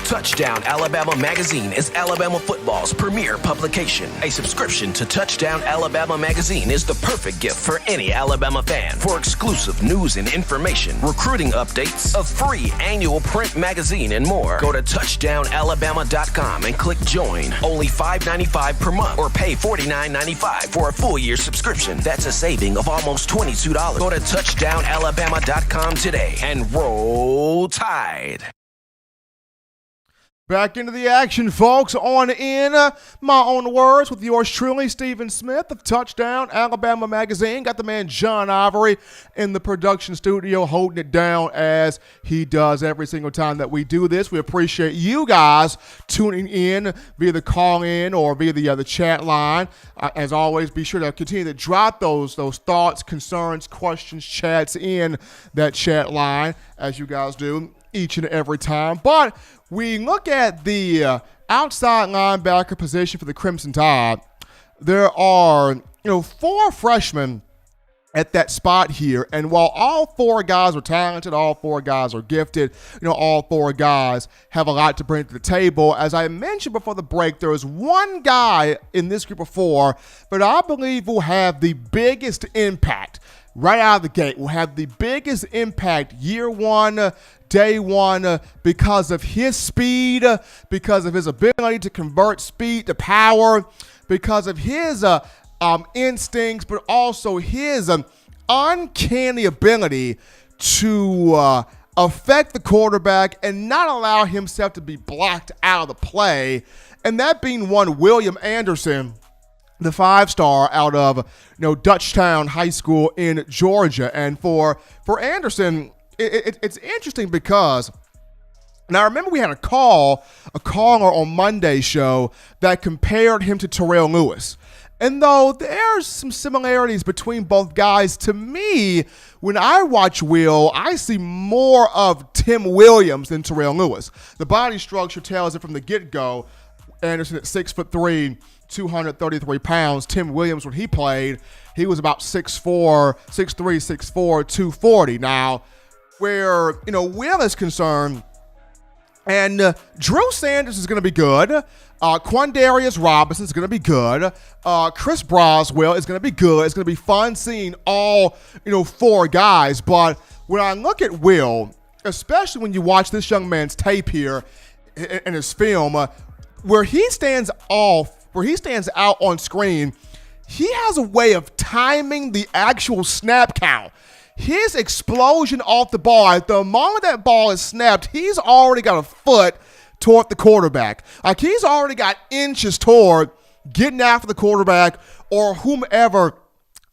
Touchdown Alabama Magazine is Alabama football's premier publication. A subscription to Touchdown Alabama Magazine is the perfect gift for any Alabama fan. For exclusive news and information, recruiting updates, a free annual print magazine, and more, go to touchdownalabama.com and click join. Only $5.95 per month or pay $49.95 for a full year subscription. That's a saving of almost $22. Go to touchdownalabama.com today and roll Tide. Back into the action, folks, on in my own words with yours truly, Stephen Smith of Touchdown Alabama Magazine. Got the man John Ivory in the production studio holding it down as he does every single time that we do this. We appreciate you guys tuning in via the call-in or via the chat line. As always, be sure to continue to drop those thoughts, concerns, questions, chats in that chat line as you guys do each and every time. But we look at the outside linebacker position for the Crimson Tide. There are, 4 freshmen at that spot here. And while all 4 guys are talented, all 4 guys are gifted, all 4 guys have a lot to bring to the table. As I mentioned before the break, there is one guy in this group of 4 that I believe will have the biggest impact right out of the gate, will have the biggest impact year one, day one, because of his speed, because of his ability to convert speed to power, because of his instincts, but also his uncanny ability to affect the quarterback and not allow himself to be blocked out of the play. And that being one William Anderson, the 5-star out of Dutchtown High School in Georgia. And for Anderson, it's interesting because now I remember we had a caller on Monday's show that compared him to Terrell Lewis. And though there's some similarities between both guys, to me, when I watch Will, I see more of Tim Williams than Terrell Lewis. The body structure tells it from the get-go. Anderson at 6'3", 233 pounds. Tim Williams, when he played, he was about 6'4", 6'4", 240. Now, where, Will is concerned, and Drew Sanders is going to be good. Quandarius Robinson is going to be good. Chris Broswell is going to be good. It's going to be fun seeing all, 4 guys. But when I look at Will, especially when you watch this young man's tape here in his film, where he stands out on screen, he has a way of timing the actual snap count. His explosion off the ball, at the moment that ball is snapped, he's already got a foot toward the quarterback. Like, he's already got inches toward getting after the quarterback or whomever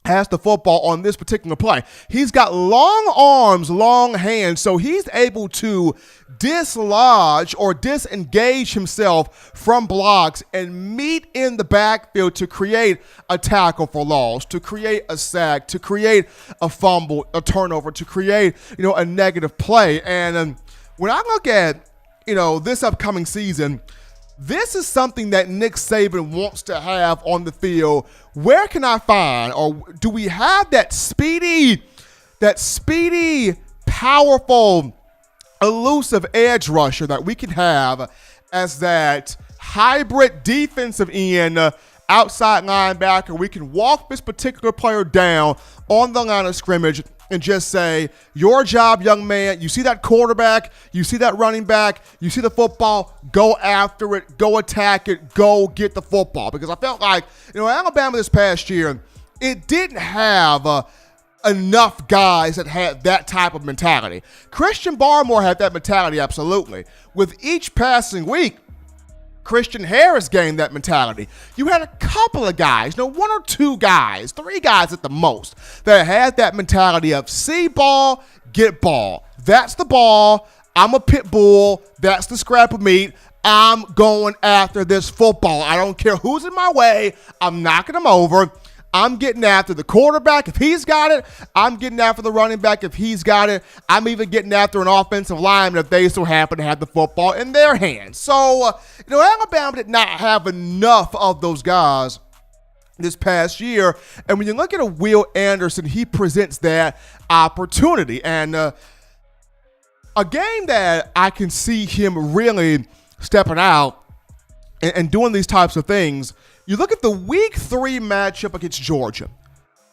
has the football on this particular play. He's got long arms, long hands, so he's able to dislodge or disengage himself from blocks and meet in the backfield to create a tackle for loss, to create a sack, to create a fumble, a turnover, to create, a negative play. And when I look at, this upcoming season, this is something that Nick Saban wants to have on the field. Where can I find, or do we have that speedy, powerful, elusive edge rusher that we can have as that hybrid defensive end, outside linebacker? We can walk this particular player down on the line of scrimmage and just say, your job, young man, you see that quarterback, you see that running back, you see the football, go after it, go attack it, go get the football. Because I felt like, Alabama this past year, it didn't have enough guys that had that type of mentality. Christian Barmore had that mentality, absolutely. With each passing week, Christian Harris gained that mentality. You had a couple of guys, 1 or 2 guys, 3 guys at the most, that had that mentality of see ball, get ball. That's the ball. I'm a pit bull. That's the scrap of meat. I'm going after this football. I don't care who's in my way. I'm knocking them over. I'm getting after the quarterback if he's got it. I'm getting after the running back if he's got it. I'm even getting after an offensive lineman if they so happen to have the football in their hands. So, Alabama did not have enough of those guys this past year. And when you look at a Will Anderson, he presents that opportunity. And a game that I can see him really stepping out and doing these types of things, you look at the Week 3 matchup against Georgia.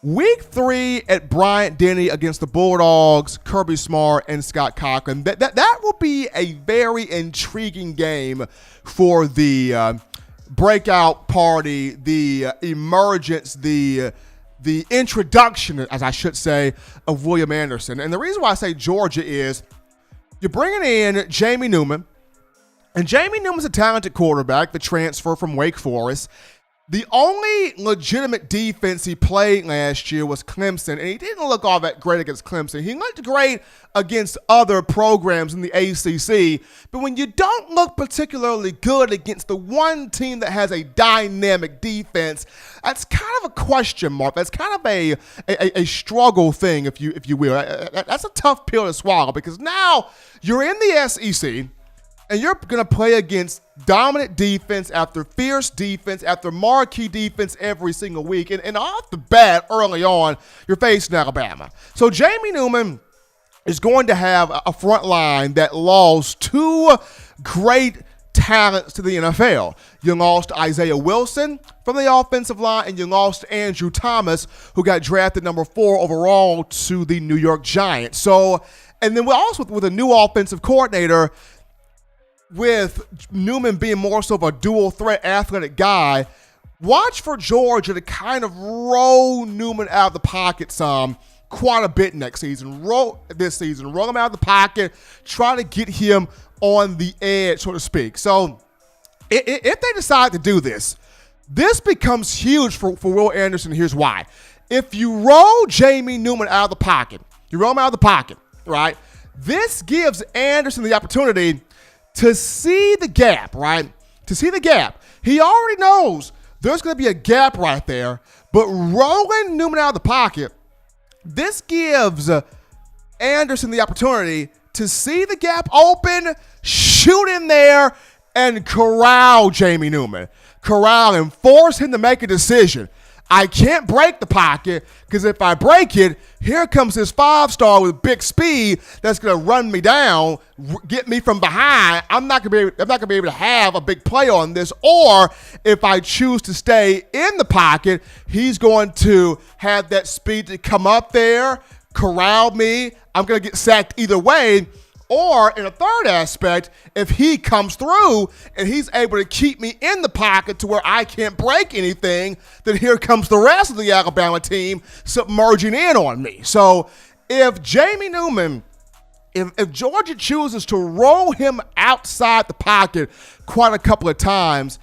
Week 3 at Bryant-Denny against the Bulldogs, Kirby Smart and Scott Cochran. That will be a very intriguing game for the breakout party, the emergence, the introduction, as I should say, of William Anderson. And the reason why I say Georgia is you're bringing in Jamie Newman, And Jamie Newman's a talented quarterback, the transfer from Wake Forest. The only legitimate defense he played last year was Clemson, and he didn't look all that great against Clemson. He looked great against other programs in the ACC, but when you don't look particularly good against the one team that has a dynamic defense, that's kind of a question mark. That's kind of a struggle thing, if you will. That's a tough pill to swallow, because now you're in the SEC, and you're going to play against dominant defense after fierce defense after marquee defense every single week. And off the bat, early on, you're facing Alabama. So Jamie Newman is going to have a front line that lost two great talents to the NFL. You lost Isaiah Wilson from the offensive line, and you lost Andrew Thomas, who got drafted number 4 overall to the New York Giants. So, and then we're also with a new offensive coordinator, with Newman being more so of a dual threat athletic guy. Watch for Georgia to kind of roll Newman out of the pocket quite a bit next season. Roll him out of the pocket, try to get him on the edge, so to speak. So if they decide to do this, this becomes huge for Will Anderson. Here's why. If you roll Jamie Newman out of the pocket, right? This gives Anderson the opportunity to see the gap, right? To see the gap. He already knows there's going to be a gap right there, but rolling Newman out of the pocket, this gives Anderson the opportunity to see the gap open, shoot in there, and corral Jamie Newman. Corral him, force him to make a decision. I can't break the pocket, because if I break it, here comes this 5-star with big speed that's going to run me down, get me from behind. I'm not going to be able to have a big play on this. Or if I choose to stay in the pocket, he's going to have that speed to come up there, corral me. I'm going to get sacked either way. Or in a third aspect, if he comes through and he's able to keep me in the pocket to where I can't break anything, then here comes the rest of the Alabama team submerging in on me. So if Jamie Newman, if Georgia chooses to roll him outside the pocket quite a couple of times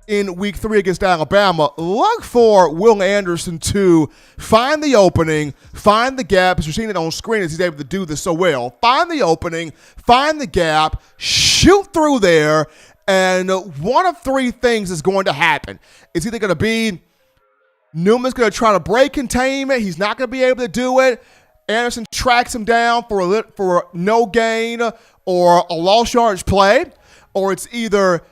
in week 3 against Alabama, look for Will Anderson to find the opening, find the gap, as you're seeing it on screen as he's able to do this so well. Find the opening, find the gap, shoot through there, and one of 3 things is going to happen. It's either going to be Newman's going to try to break containment. He's not going to be able to do it. Anderson tracks him down for no gain or a lost yardage play. Or it's either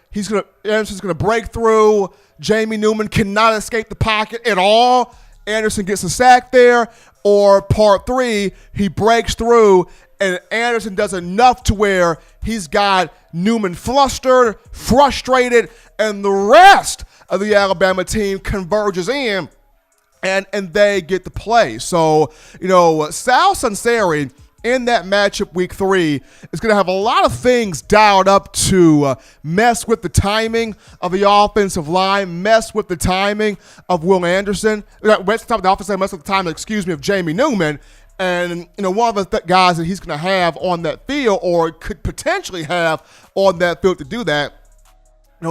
Anderson's going to break through. Jamie Newman cannot escape the pocket at all. Anderson gets a sack there. Or part 3, he breaks through and Anderson does enough to where he's got Newman flustered, frustrated, and the rest of the Alabama team converges in and they get the play. So, Sal Sunseri in that matchup week 3 is going to have a lot of things dialed up to mess with the timing of the offensive line, mess with the timing of Will Anderson, mess with the offensive line, mess with the timing, of Jamie Newman. And, one of the guys that he's going to have on that field or could potentially have on that field to do that,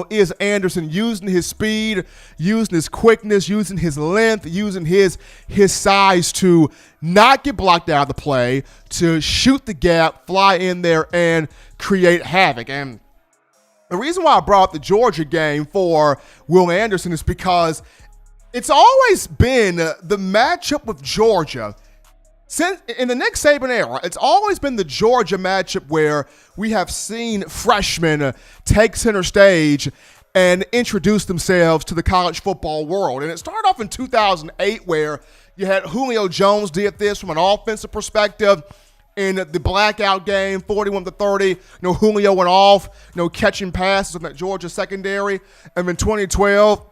is Anderson using his speed, using his quickness, using his length, using his size to not get blocked out of the play, to shoot the gap, fly in there, and create havoc. And the reason why I brought up the Georgia game for Will Anderson is because it's always been the matchup with Georgia. Since in the Nick Saban era, it's always been the Georgia matchup where we have seen freshmen take center stage and introduce themselves to the college football world. And it started off in 2008 where you had Julio Jones did this from an offensive perspective in the blackout game, 41-30. Julio went off, catching passes on that Georgia secondary. And in 2012,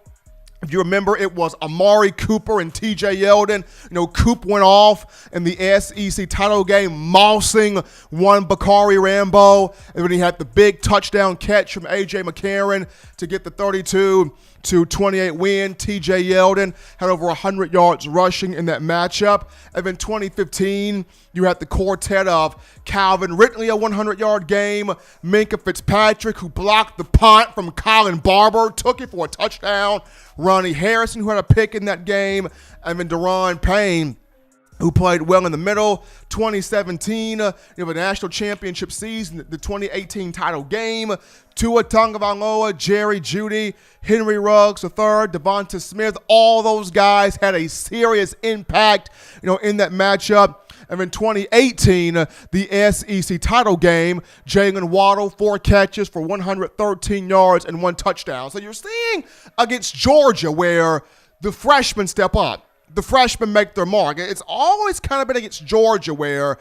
If you remember, it was Amari Cooper and TJ Yeldon. Coop went off in the SEC title game, mossing one Bakari Rambo. And then he had the big touchdown catch from A.J. McCarron to get the 32-28 win. TJ Yeldon had over 100 yards rushing in that matchup. And then 2015, you had the quartet of Calvin Ridley, a 100-yard game. Minkah Fitzpatrick, who blocked the punt from Colin Barber, took it for a touchdown. Ronnie Harrison, who had a pick in that game. And then Daron Payne, who played well in the middle. 2017, the national championship season, the 2018 title game. Tua Tagovailoa, Jerry Jeudy, Henry Ruggs III, Devonta Smith, all those guys had a serious impact, in that matchup. And in 2018, the SEC title game, Jalen Waddle, 4 catches for 113 yards and 1 touchdown. So you're seeing against Georgia where the freshmen step up. The freshmen make their mark. It's always kind of been against Georgia where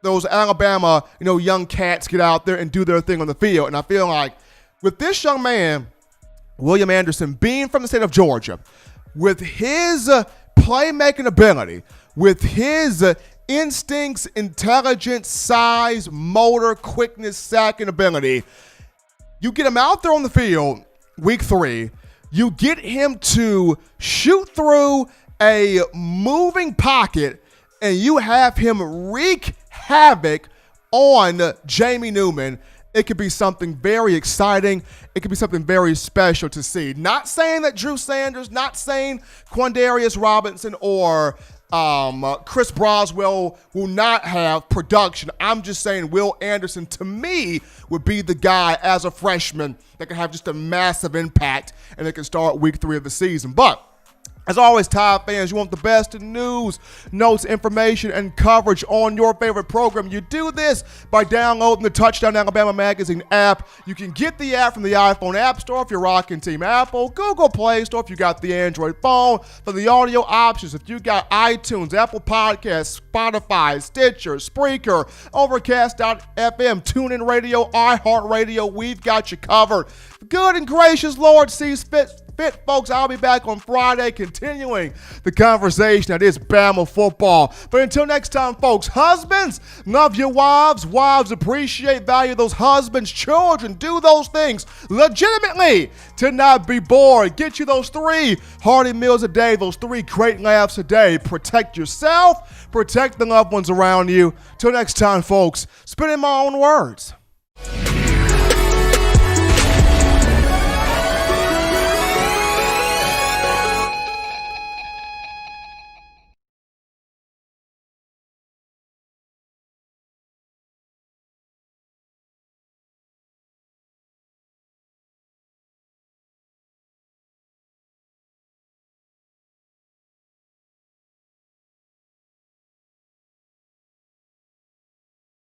those Alabama, young cats get out there and do their thing on the field. And I feel like with this young man, William Anderson, being from the state of Georgia, with his playmaking ability, with his instincts, intelligence, size, motor, quickness, sacking ability, you get him out there on the field week 3, you get him to shoot through a moving pocket, and you have him wreak havoc on Jamie Newman. It could be something very exciting. It could be something very special to see. Not saying that Drew Sanders, not saying Quandarius Robinson or Chris Broswell will not have production. I'm just saying Will Anderson, to me, would be the guy as a freshman that can have just a massive impact and that can start week 3 of the season. But as always, Tide fans, you want the best in news, notes, information, and coverage on your favorite program. You do this by downloading the Touchdown Alabama Magazine app. You can get the app from the iPhone App Store if you're rocking Team Apple, Google Play Store if you got the Android phone. For the audio options, if you got iTunes, Apple Podcasts, Spotify, Stitcher, Spreaker, Overcast.fm, TuneIn Radio, iHeartRadio, we've got you covered. Good and gracious Lord sees fit, folks. I'll be back on Friday continuing the conversation that is Bama football. But until next time, folks, husbands, love your wives. Wives, appreciate, value those husbands. Children, do those things legitimately to not be bored. Get you those 3 hearty meals a day, those 3 great laughs a day. Protect yourself, protect the loved ones around you. Till next time, folks, spit in my own words.